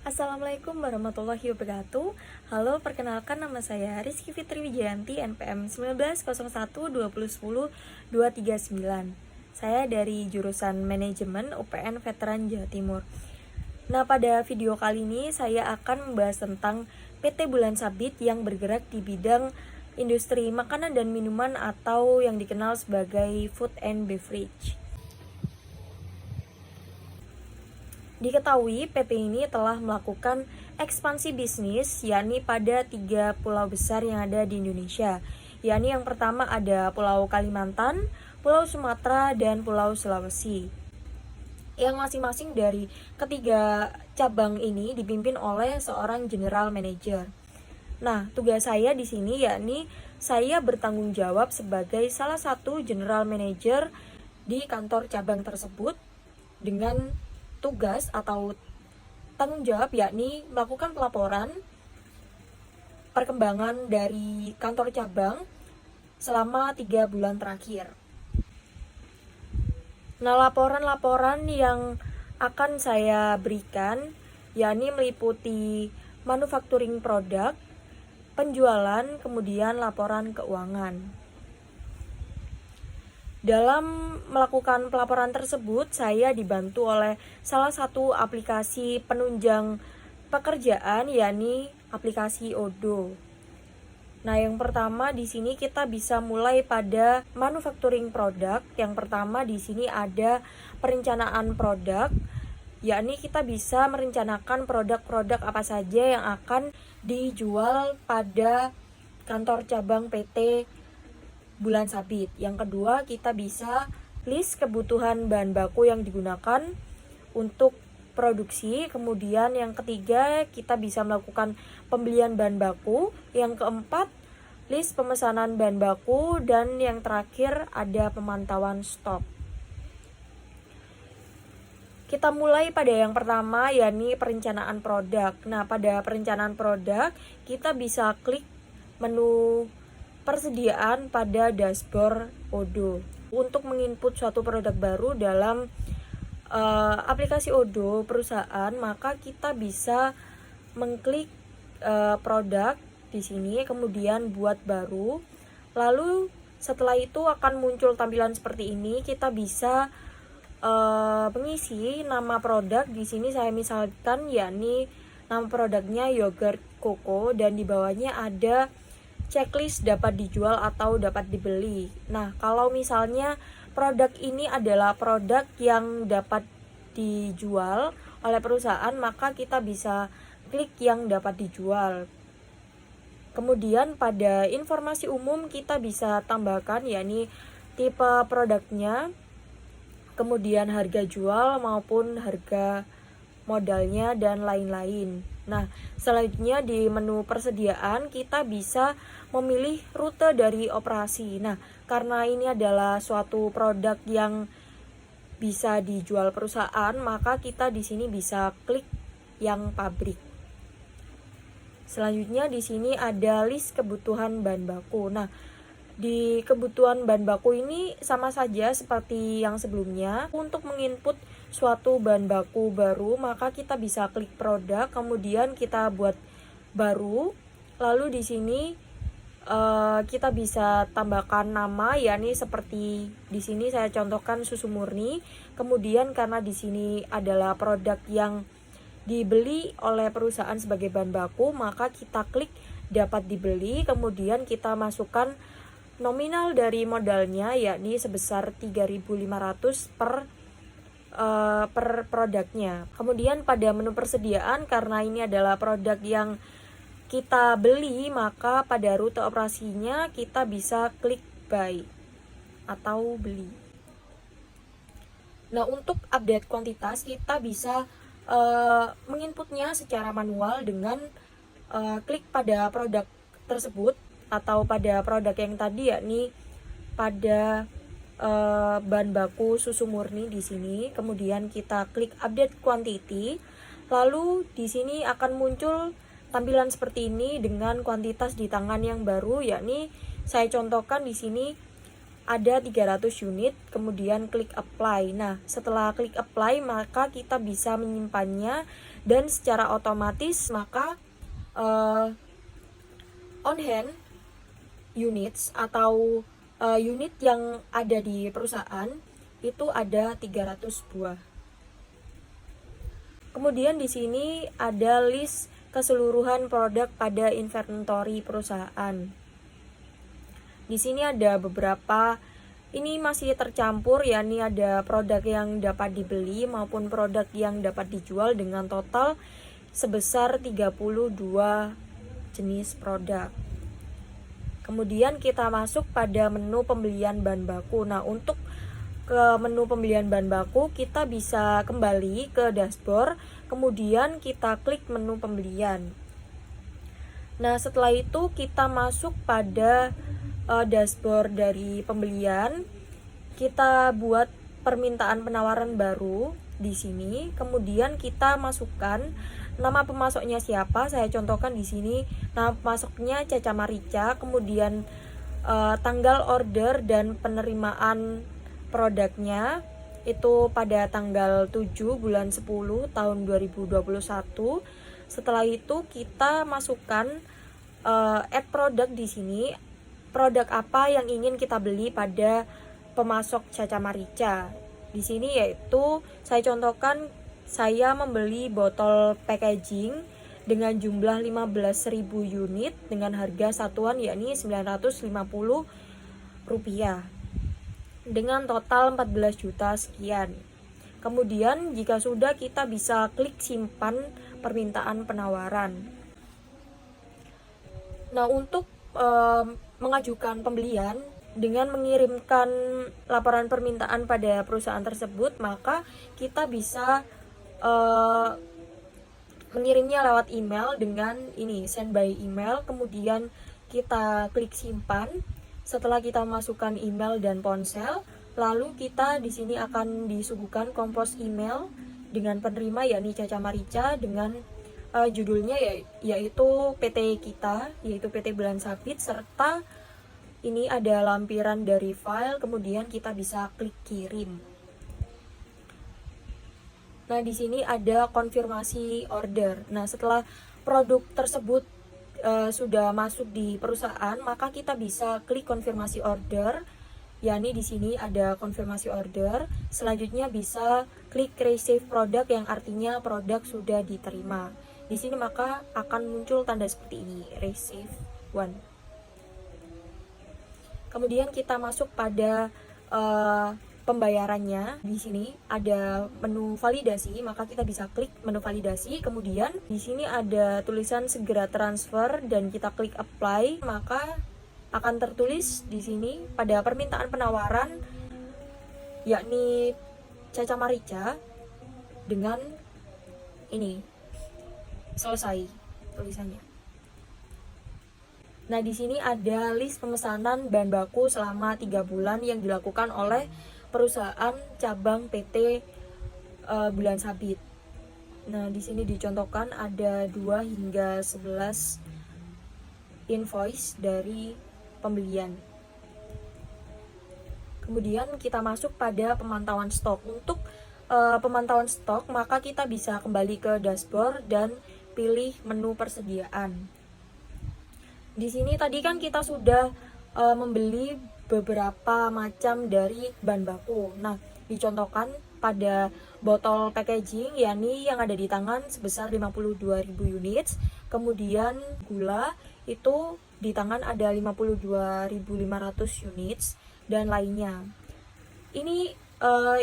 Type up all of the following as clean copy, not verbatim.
Assalamualaikum warahmatullahi wabarakatuh. Halo, perkenalkan nama saya Rizky Fitri Wijayanti, NPM 19012010-239. Saya dari jurusan Manajemen UPN Veteran Jawa Timur. Nah, pada video kali ini saya akan membahas tentang PT Bulan Sabit yang bergerak di bidang industri makanan dan minuman atau yang dikenal sebagai food and beverage. Diketahui PT ini telah melakukan ekspansi bisnis yakni pada 3 pulau besar yang ada di Indonesia. Yakni yang pertama ada Pulau Kalimantan, Pulau Sumatera, dan Pulau Sulawesi. Yang masing-masing dari ketiga cabang ini dipimpin oleh seorang general manager. Nah, tugas saya di sini yakni saya bertanggung jawab sebagai salah satu general manager di kantor cabang tersebut dengan tugas atau tanggung jawab yakni melakukan pelaporan perkembangan dari kantor cabang selama 3 bulan terakhir. Nah, laporan-laporan yang akan saya berikan yakni meliputi manufacturing produk, penjualan, kemudian laporan keuangan. Dalam melakukan pelaporan tersebut, saya dibantu oleh salah satu aplikasi penunjang pekerjaan, yakni aplikasi Odoo. Nah, yang pertama di sini kita bisa mulai pada manufacturing product. Yang pertama di sini ada perencanaan produk, yakni kita bisa merencanakan produk-produk apa saja yang akan dijual pada kantor cabang PT Bulan Sabit. Yang kedua, kita bisa list kebutuhan bahan baku yang digunakan untuk produksi. Kemudian yang ketiga, kita bisa melakukan pembelian bahan baku. Yang keempat, list pemesanan bahan baku. Dan yang terakhir, ada pemantauan stok. Kita mulai pada yang pertama, yakni perencanaan produk. Nah, pada perencanaan produk, kita bisa klik menu persediaan pada dashboard Odoo. Untuk menginput suatu produk baru dalam aplikasi Odoo perusahaan, maka kita bisa mengklik produk di sini, kemudian buat baru. Lalu setelah itu akan muncul tampilan seperti ini. Kita bisa mengisi nama produk. Di sini saya misalkan yakni nama produknya yogurt koko dan di bawahnya ada checklist dapat dijual atau dapat dibeli. Nah, kalau misalnya produk ini adalah produk yang dapat dijual oleh perusahaan, maka kita bisa klik yang dapat dijual. Kemudian pada informasi umum kita bisa tambahkan yakni tipe produknya, kemudian harga jual maupun harga modalnya dan lain-lain. Nah, selanjutnya di menu persediaan kita bisa memilih rute dari operasi. Nah, karena ini adalah suatu produk yang bisa dijual perusahaan, maka kita di sini bisa klik yang pabrik. Selanjutnya di sini ada list kebutuhan bahan baku. Nah, di kebutuhan bahan baku ini sama saja seperti yang sebelumnya. Untuk menginput suatu bahan baku baru, maka kita bisa klik produk, kemudian kita buat baru. Lalu di sini kita bisa tambahkan nama, yakni seperti di sini saya contohkan susu murni. Kemudian karena di sini adalah produk yang dibeli oleh perusahaan sebagai bahan baku, maka kita klik dapat dibeli, kemudian kita masukkan nominal dari modalnya yakni sebesar 3.500 per produknya. Kemudian pada menu persediaan, karena ini adalah produk yang kita beli, maka pada rute operasinya kita bisa klik buy atau beli. Nah, untuk update kuantitas kita bisa menginputnya secara manual dengan klik pada produk tersebut atau pada produk yang tadi, yakni pada bahan baku susu murni di sini. Kemudian kita klik update quantity. Lalu di sini akan muncul tampilan seperti ini dengan kuantitas di tangan yang baru, yakni saya contohkan di sini ada 300 unit, kemudian klik apply. Nah, setelah klik apply maka kita bisa menyimpannya, dan secara otomatis maka on hand units atau unit yang ada di perusahaan itu ada 300 buah. Kemudian di sini ada list keseluruhan produk pada inventory perusahaan. Di sini ada beberapa, ini masih tercampur ya, ini ada produk yang dapat dibeli maupun produk yang dapat dijual dengan total sebesar 32 jenis produk. Kemudian kita masuk pada menu pembelian bahan baku. Nah, untuk ke menu pembelian bahan baku kita bisa kembali ke dashboard, kemudian kita klik menu pembelian. Nah, setelah itu kita masuk pada dashboard dari pembelian. Kita buat permintaan penawaran baru di sini, kemudian kita masukkan nama pemasoknya siapa. Saya contohkan di sini nama pemasoknya Caca Marica, kemudian tanggal order dan penerimaan produknya itu pada tanggal 7 bulan 10 tahun 2021. Setelah itu kita masukkan add produk di sini. Produk apa yang ingin kita beli pada pemasok Caca Marica. Di sini yaitu saya contohkan, saya membeli botol packaging dengan jumlah 15.000 unit dengan harga satuan yakni Rp950 dengan total 14 juta sekian. Kemudian jika sudah, kita bisa klik simpan permintaan penawaran. Nah, untuk mengajukan pembelian dengan mengirimkan laporan permintaan pada perusahaan tersebut, maka kita bisa mengirimnya lewat email dengan ini send by email, kemudian kita klik simpan. Setelah kita masukkan email dan ponsel, lalu kita di sini akan disuguhkan kompos email dengan penerima yakni Caca Marica dengan judulnya yaitu PT kita, yaitu PT Bulan Sabit, serta ini ada lampiran dari file, kemudian kita bisa klik kirim. Nah, di sini ada konfirmasi order. Nah, setelah produk tersebut sudah masuk di perusahaan, maka kita bisa klik konfirmasi order. yakni di sini ada konfirmasi order. Selanjutnya bisa klik receive product yang artinya produk sudah diterima. Di sini maka akan muncul tanda seperti ini, receive one. Kemudian kita masuk pada pembayarannya. Di sini ada menu validasi, maka kita bisa klik menu validasi. Kemudian di sini ada tulisan segera transfer dan kita klik apply, maka akan tertulis di sini pada permintaan penawaran yakni Caca Marica dengan ini selesai tulisannya. Nah, di sini ada list pemesanan bahan baku selama 3 bulan yang dilakukan oleh perusahaan cabang PT Bulan Sabit. Nah, di sini dicontohkan ada 2 hingga 11 invoice dari pembelian. Kemudian kita masuk pada pemantauan stok. Untuk pemantauan stok, maka kita bisa kembali ke dashboard dan pilih menu persediaan. Di sini tadi kan kita sudah membeli beberapa macam dari bahan baku. Nah, dicontohkan pada botol packaging yakni yang ada di tangan sebesar 52.000 unit. Kemudian gula itu di tangan ada 52.500 unit dan lainnya. Ini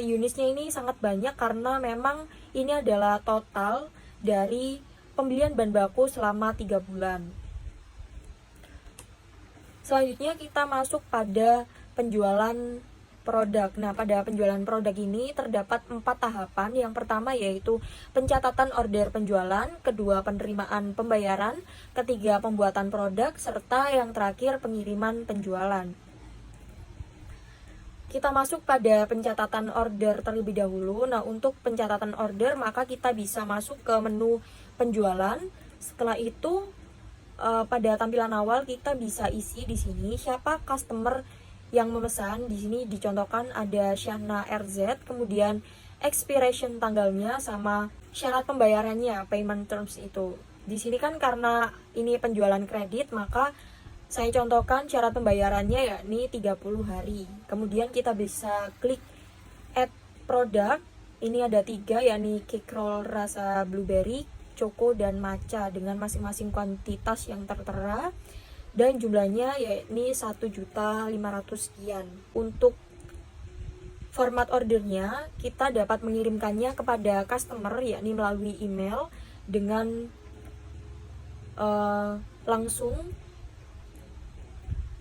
unitnya ini sangat banyak karena memang ini adalah total dari pembelian bahan baku selama 3 bulan. Selanjutnya kita masuk pada penjualan produk. Nah, pada penjualan produk ini terdapat 4 tahapan. Yang pertama yaitu pencatatan order penjualan, kedua penerimaan pembayaran, ketiga pembuatan produk, serta yang terakhir pengiriman penjualan. Kita masuk pada pencatatan order terlebih dahulu. Nah, untuk pencatatan order maka kita bisa masuk ke menu penjualan. Setelah itu pada tampilan awal kita bisa isi di sini siapa customer yang memesan. Di sini dicontohkan ada Shana RZ, kemudian expiration tanggalnya sama syarat pembayarannya, payment terms itu. Di sini kan karena ini penjualan kredit, maka saya contohkan syarat pembayarannya yakni 30 hari. Kemudian kita bisa klik add product. Ini ada 3, yakni cake roll rasa blueberry, choco, dan matcha dengan masing-masing kuantitas yang tertera dan jumlahnya yakni 1.500.000 sekian. Untuk format ordernya kita dapat mengirimkannya kepada customer yakni melalui email dengan langsung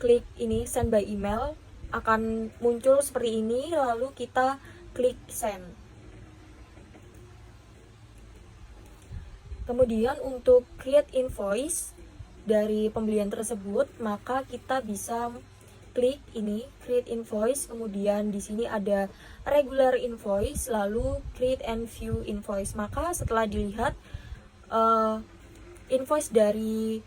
klik ini send by email, akan muncul seperti ini, lalu kita klik send. Kemudian untuk create invoice dari pembelian tersebut, maka kita bisa klik ini create invoice, kemudian di sini ada regular invoice, lalu create and view invoice. Maka setelah dilihat invoice dari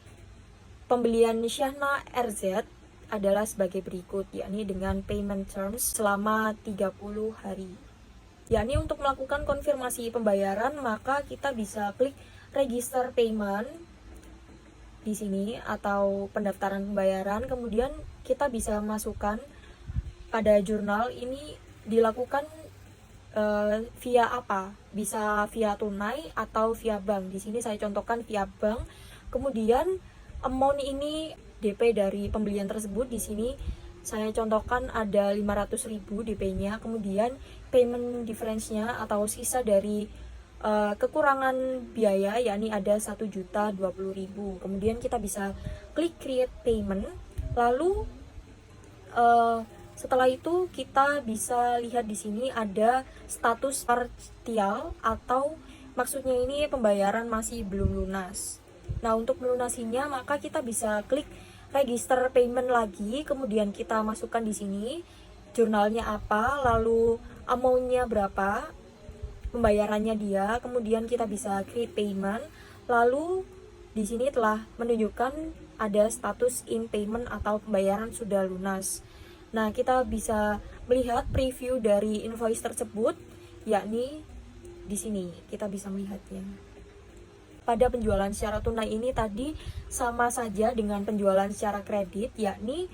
pembelian Shana RZ adalah sebagai berikut, yakni dengan payment terms selama 30 hari. Yakni untuk melakukan konfirmasi pembayaran, maka kita bisa klik register payment di sini atau pendaftaran pembayaran. Kemudian kita bisa masukkan pada jurnal ini dilakukan via apa? Bisa via tunai atau via bank. Di sini saya contohkan via bank. Kemudian amount ini DP dari pembelian tersebut, di sini saya contohkan ada 500.000 DP-nya. Kemudian payment difference-nya atau sisa dari kekurangan biaya yakni ada 1.020.000. Kemudian kita bisa klik create payment, lalu setelah itu kita bisa lihat di sini ada status partial atau maksudnya ini pembayaran masih belum lunas. Nah, untuk melunasinya maka kita bisa klik register payment lagi, kemudian kita masukkan di sini jurnalnya apa, lalu amount-nya berapa, pembayarannya dia, kemudian kita bisa create payment, lalu di sini telah menunjukkan ada status in payment atau pembayaran sudah lunas. Nah, kita bisa melihat preview dari invoice tersebut, yakni di sini kita bisa melihatnya. Pada penjualan secara tunai ini tadi sama saja dengan penjualan secara kredit, yakni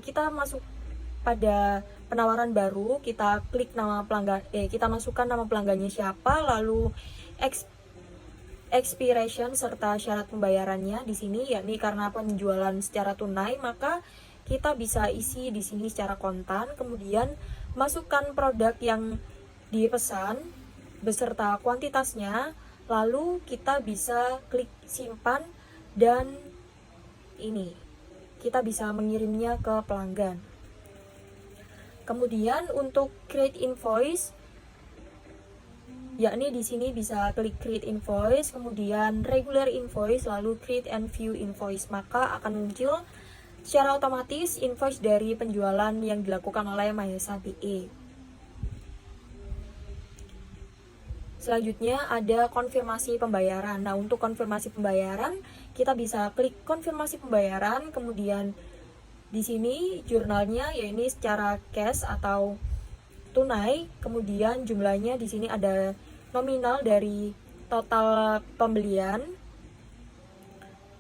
kita masuk pada penawaran baru, kita klik nama pelanggan, kita masukkan nama pelanggannya siapa, lalu expiration serta syarat pembayarannya di sini, yakni karena penjualan secara tunai maka kita bisa isi di sini secara kontan. Kemudian masukkan produk yang dipesan beserta kuantitasnya, lalu kita bisa klik simpan dan ini kita bisa mengirimnya ke pelanggan. Kemudian untuk create invoice, yakni di sini bisa klik create invoice, kemudian regular invoice, lalu create and view invoice, maka akan muncul secara otomatis invoice dari penjualan yang dilakukan oleh Mahesa BE. Selanjutnya ada konfirmasi pembayaran. Nah, untuk konfirmasi pembayaran kita bisa klik konfirmasi pembayaran, kemudian di sini jurnalnya yakni secara cash atau tunai, kemudian jumlahnya di sini ada nominal dari total pembelian.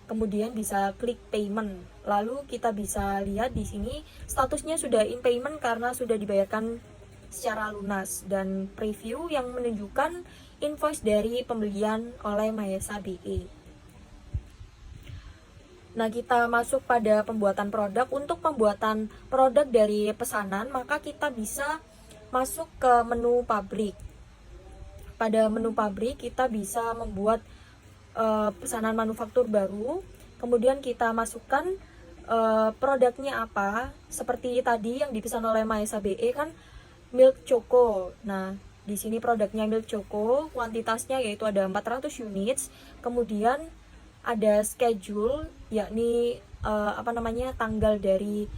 Kemudian bisa klik payment. Lalu kita bisa lihat di sini statusnya sudah in payment karena sudah dibayarkan secara lunas, dan preview yang menunjukkan invoice dari pembelian oleh Mahesa BE. Nah, kita masuk pada pembuatan produk. Untuk pembuatan produk dari pesanan, maka kita bisa masuk ke menu pabrik. Pada menu pabrik, kita bisa membuat pesanan manufaktur baru. Kemudian kita masukkan produknya apa. Seperti tadi yang dipesan oleh Mahesa BE kan milk choco. Nah, di sini produknya milk choco, kuantitasnya yaitu ada 400 units. Kemudian ada schedule, yakni tanggal dari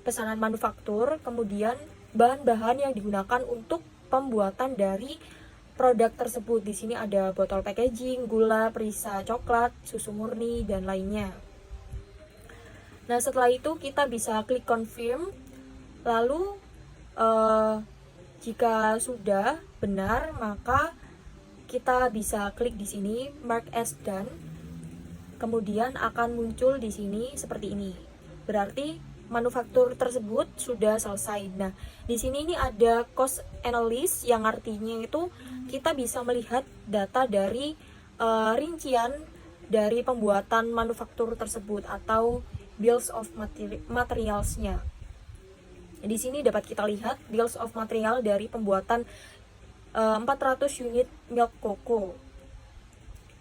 pesanan manufaktur, kemudian bahan-bahan yang digunakan untuk pembuatan dari produk tersebut. Di sini ada botol packaging, gula, perisa coklat, susu murni, dan lainnya. Nah, setelah itu kita bisa klik confirm, Lalu jika sudah benar, maka kita bisa klik di sini mark as done. Kemudian akan muncul di sini seperti ini. Berarti manufaktur tersebut sudah selesai. Nah, di sini ini ada cost analysis yang artinya itu kita bisa melihat data dari rincian dari pembuatan manufaktur tersebut atau bills of materials-nya. Di sini dapat kita lihat bills of material dari pembuatan 400 unit milk cocoa,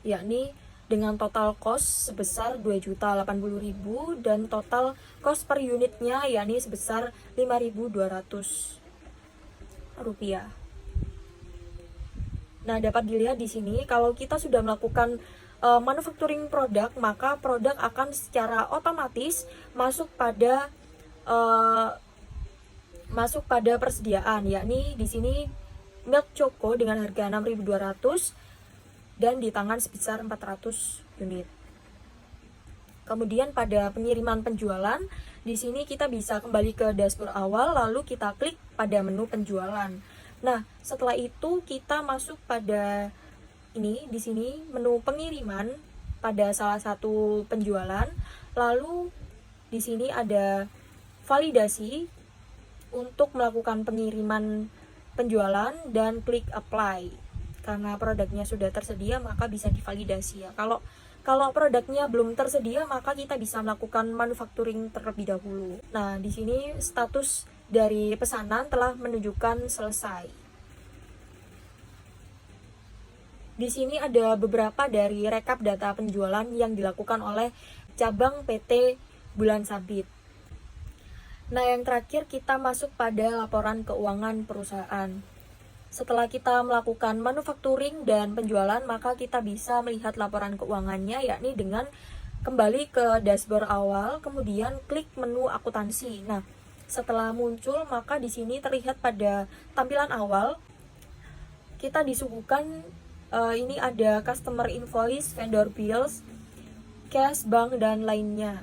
yakni dengan total cost sebesar 2.080.000 dan total cost per unitnya yakni sebesar 5.200 rupiah. Nah, dapat dilihat di sini kalau kita sudah melakukan manufacturing produk, maka produk akan secara otomatis masuk pada persediaan, yakni di sini milk choco dengan harga 6.200 dan di tangan sebesar 400 unit. Kemudian pada pengiriman penjualan, di sini kita bisa kembali ke dashboard awal, lalu kita klik pada menu penjualan. Nah, setelah itu kita masuk pada ini, di sini menu pengiriman pada salah satu penjualan, lalu di sini ada validasi untuk melakukan pengiriman penjualan dan klik apply. Karena produknya sudah tersedia, maka bisa divalidasi ya. Kalau produknya belum tersedia, maka kita bisa melakukan manufacturing terlebih dahulu. Nah, di sini status dari pesanan telah menunjukkan selesai. Di sini ada beberapa dari rekap data penjualan yang dilakukan oleh cabang PT Bulan Sabit. Nah, yang terakhir kita masuk pada laporan keuangan perusahaan. Setelah kita melakukan manufacturing dan penjualan, maka kita bisa melihat laporan keuangannya, yakni dengan kembali ke dashboard awal, kemudian klik menu akuntansi. Nah, setelah muncul, maka di sini terlihat pada tampilan awal kita disuguhkan ini ada customer invoice, vendor bills, cash, bank dan lainnya.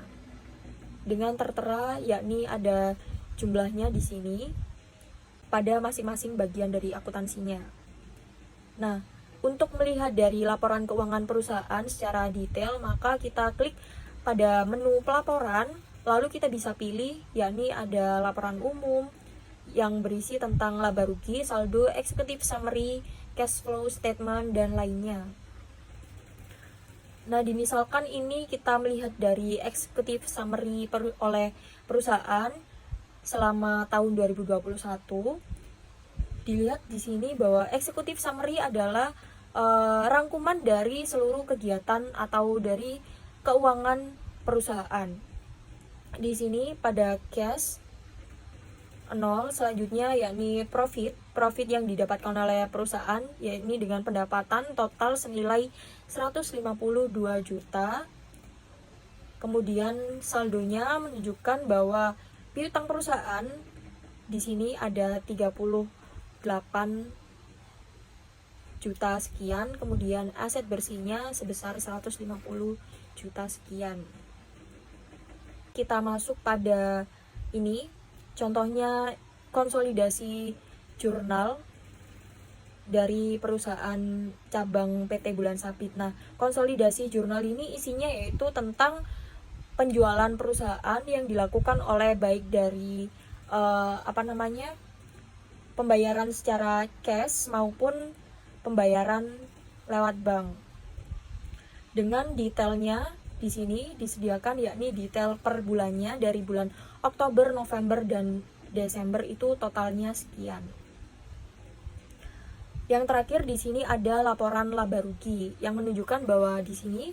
Dengan tertera yakni ada jumlahnya di sini pada masing-masing bagian dari akuntansinya. Nah, untuk melihat dari laporan keuangan perusahaan secara detail, maka kita klik pada menu pelaporan, lalu kita bisa pilih, yakni ada laporan umum yang berisi tentang laba rugi, saldo, executive summary, cash flow statement, dan lainnya. Nah, misalkan ini kita melihat dari executive summary oleh perusahaan selama tahun 2021, dilihat di sini bahwa executive summary adalah rangkuman dari seluruh kegiatan atau dari keuangan perusahaan. Di sini pada cash 0, selanjutnya yakni profit yang didapatkan oleh perusahaan, yakni dengan pendapatan total senilai 152 juta. Kemudian saldonya menunjukkan bahwa piutang perusahaan di sini ada 38 juta sekian, kemudian aset bersihnya sebesar 150 juta sekian. Kita masuk pada ini, contohnya konsolidasi jurnal dari perusahaan cabang PT Bulan Sabit. Nah, konsolidasi jurnal ini isinya yaitu tentang penjualan perusahaan yang dilakukan oleh baik dari pembayaran secara cash maupun pembayaran lewat bank. Dengan detailnya di sini disediakan, yakni detail per bulannya dari bulan Oktober, November, dan Desember itu totalnya sekian. Yang terakhir di sini ada laporan laba rugi yang menunjukkan bahwa di sini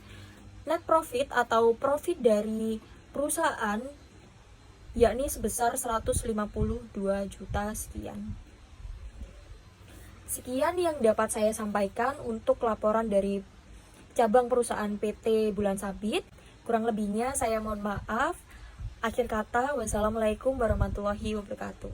net profit atau profit dari perusahaan yakni sebesar 152 juta sekian. Sekian yang dapat saya sampaikan untuk laporan dari cabang perusahaan PT Bulan Sabit. Kurang lebihnya saya mohon maaf. Akhir kata, wassalamualaikum warahmatullahi wabarakatuh.